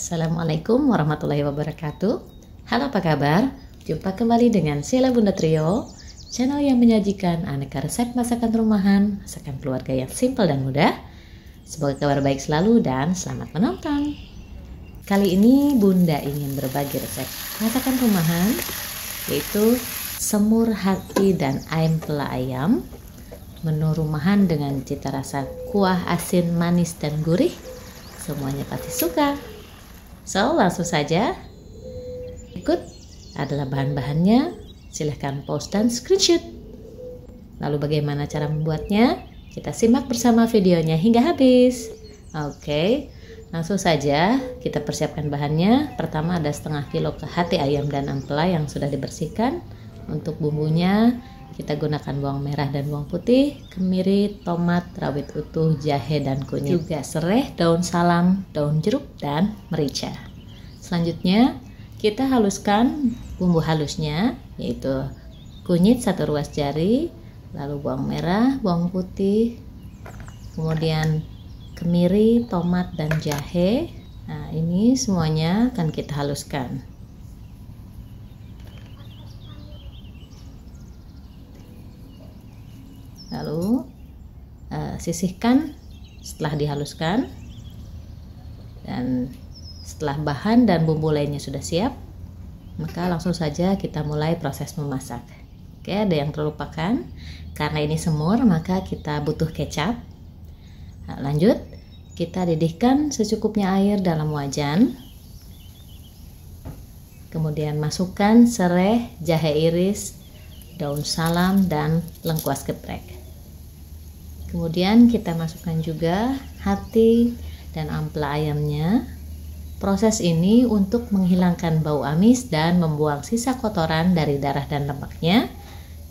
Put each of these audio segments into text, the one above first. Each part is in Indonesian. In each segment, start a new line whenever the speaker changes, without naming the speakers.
Assalamualaikum warahmatullahi wabarakatuh. Halo, apa kabar? Jumpa kembali dengan Sheila Bunda Trio, channel yang menyajikan aneka resep masakan rumahan, masakan keluarga yang simpel dan mudah. Semoga kabar baik selalu dan selamat menonton. Kali ini Bunda ingin berbagi resep masakan rumahan, yaitu semur hati dan ayam pela ayam. Menu rumahan dengan cita rasa kuah, asin, manis, dan gurih. Semuanya pasti suka. So, langsung saja. Berikut adalah bahan-bahannya. Silahkan pause dan screenshot. Lalu bagaimana cara membuatnya? Kita simak bersama videonya hingga habis. Oke, langsung saja kita persiapkan bahannya. Pertama ada setengah kilo hati ayam dan ampela yang sudah dibersihkan. Untuk bumbunya kita gunakan bawang merah dan bawang putih, kemiri, tomat, rawit utuh, jahe, dan kunyit. Juga serai, daun salam, daun jeruk, dan merica. Selanjutnya kita haluskan bumbu halusnya, yaitu kunyit 1 ruas jari, lalu bawang merah, bawang putih, kemudian kemiri, tomat, dan jahe. Nah, ini semuanya akan kita haluskan. Lalu sisihkan setelah dihaluskan, dan setelah bahan dan bumbu lainnya sudah siap, maka langsung saja kita mulai proses memasak. Oke, ada yang terlupakan, karena ini semur maka kita butuh kecap. Nah, lanjut, kita didihkan secukupnya air dalam wajan, kemudian masukkan serai, jahe iris, daun salam, dan lengkuas geprek. Kemudian kita masukkan juga hati dan ampela ayamnya. Proses ini untuk menghilangkan bau amis dan membuang sisa kotoran dari darah dan lemaknya.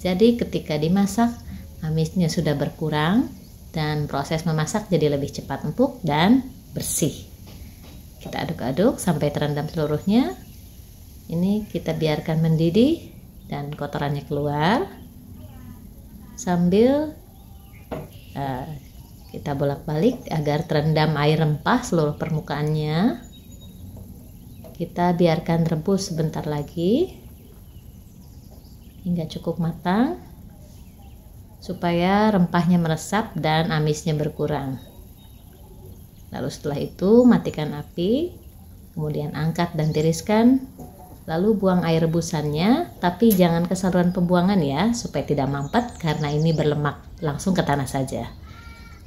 Jadi ketika dimasak, amisnya sudah berkurang dan proses memasak jadi lebih cepat, empuk, dan bersih. Kita aduk-aduk sampai terendam seluruhnya. Ini kita biarkan mendidih dan kotorannya keluar, sambil kita bolak-balik agar terendam air rempah seluruh permukaannya. Kita biarkan rebus sebentar lagi hingga cukup matang, supaya rempahnya meresap dan amisnya berkurang. Lalu setelah itu matikan api, kemudian angkat dan tiriskan. Lalu buang air rebusannya, tapi jangan ke saluran pembuangan ya, supaya tidak mampet karena ini berlemak, langsung ke tanah saja.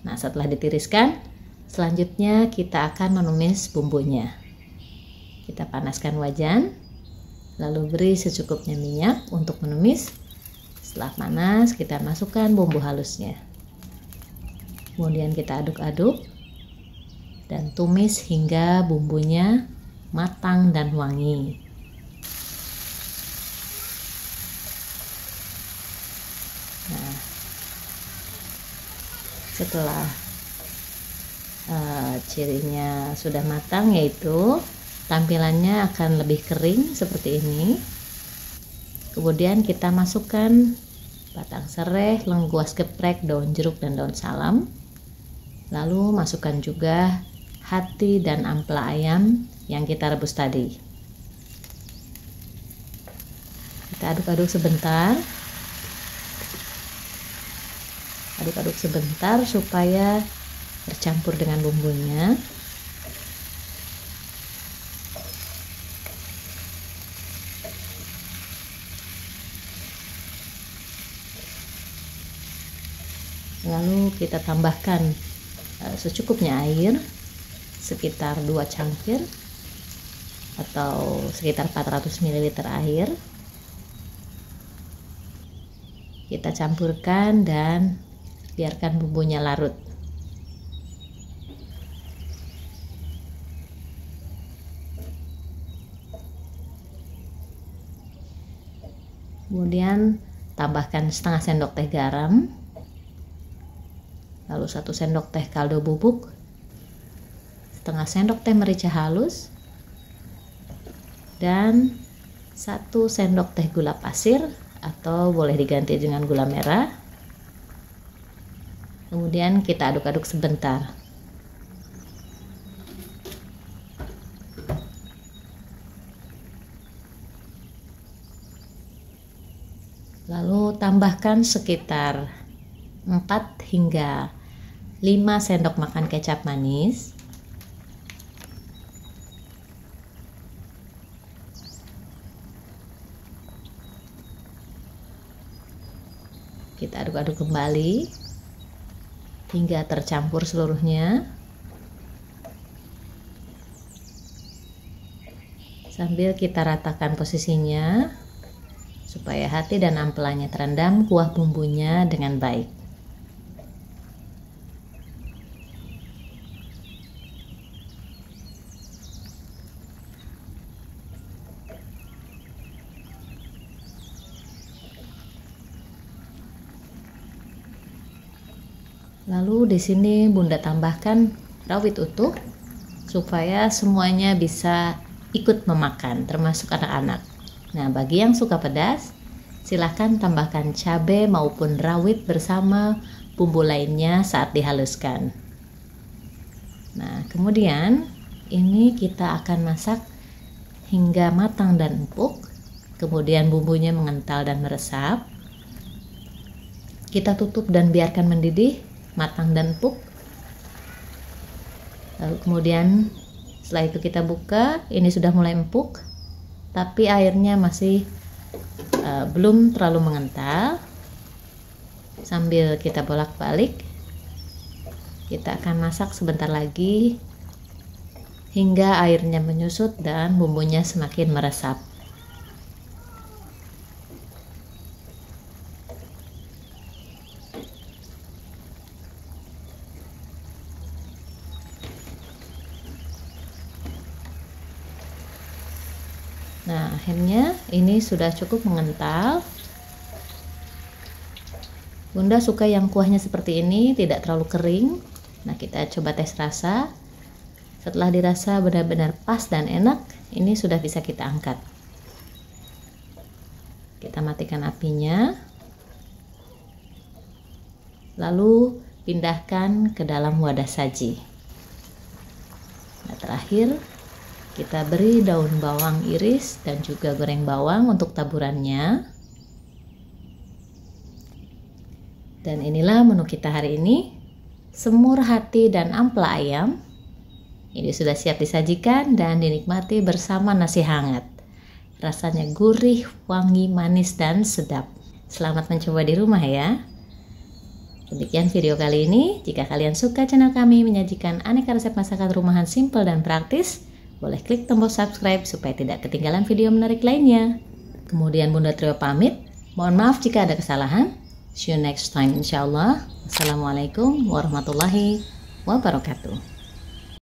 Nah, setelah ditiriskan, selanjutnya kita akan menumis bumbunya. Kita panaskan wajan, lalu beri secukupnya minyak untuk menumis. Setelah panas, kita masukkan bumbu halusnya. Kemudian kita aduk-aduk dan tumis hingga bumbunya matang dan wangi. Nah, setelah cirinya sudah matang, yaitu tampilannya akan lebih kering seperti ini. Kemudian kita masukkan batang serai, lengkuas geprek, daun jeruk, dan daun salam. Lalu masukkan juga hati dan ampela ayam yang kita rebus tadi. Kita aduk-aduk sebentar. Aduk-aduk sebentar supaya bercampur dengan bumbunya. Lalu kita tambahkan secukupnya air, sekitar 2 cangkir atau sekitar 400 ml air. Kita campurkan dan biarkan bumbunya larut. Kemudian tambahkan setengah sendok teh garam, lalu 1 sendok teh kaldu bubuk, setengah sendok teh merica halus, dan 1 sendok teh gula pasir atau boleh diganti dengan gula merah. Kemudian kita aduk-aduk sebentar. tambahkan sekitar 4 hingga 5 sendok makan kecap manis. Kita aduk-aduk kembali hingga tercampur seluruhnya. Sambil kita ratakan posisinya supaya hati dan ampelanya terendam kuah bumbunya dengan baik. Lalu di sini Bunda tambahkan rawit utuh supaya semuanya bisa ikut memakan, termasuk anak-anak. Nah, bagi yang suka pedas, silahkan tambahkan cabai maupun rawit bersama bumbu lainnya saat dihaluskan. Nah, kemudian ini kita akan masak hingga matang dan empuk. Kemudian bumbunya mengental dan meresap. Kita tutup dan biarkan mendidih, matang dan empuk. Lalu kemudian setelah itu kita buka, ini sudah mulai empuk, tapi airnya masih belum terlalu mengental. Sambil kita bolak-balik, kita akan masak sebentar lagi hingga airnya menyusut dan bumbunya semakin meresap. Nah, akhirnya ini sudah cukup mengental. Bunda suka yang kuahnya seperti ini, tidak terlalu kering. Nah, kita coba tes rasa. Setelah dirasa benar-benar pas dan enak, ini sudah bisa kita angkat. Kita matikan apinya. Lalu pindahkan ke dalam wadah saji. Nah, terakhir kita beri daun bawang iris dan juga goreng bawang untuk taburannya. Dan inilah menu kita hari ini, semur hati dan ampela ayam. Ini sudah siap disajikan dan dinikmati bersama nasi hangat. Rasanya gurih, wangi, manis, dan sedap. Selamat mencoba di rumah ya. Demikian video kali ini. Jika kalian suka channel kami menyajikan aneka resep masakan rumahan simple dan praktis, boleh klik tombol subscribe supaya tidak ketinggalan video menarik lainnya. Kemudian Bunda Trio pamit. Mohon maaf jika ada kesalahan. See you next time insyaallah. Wassalamualaikum warahmatullahi wabarakatuh.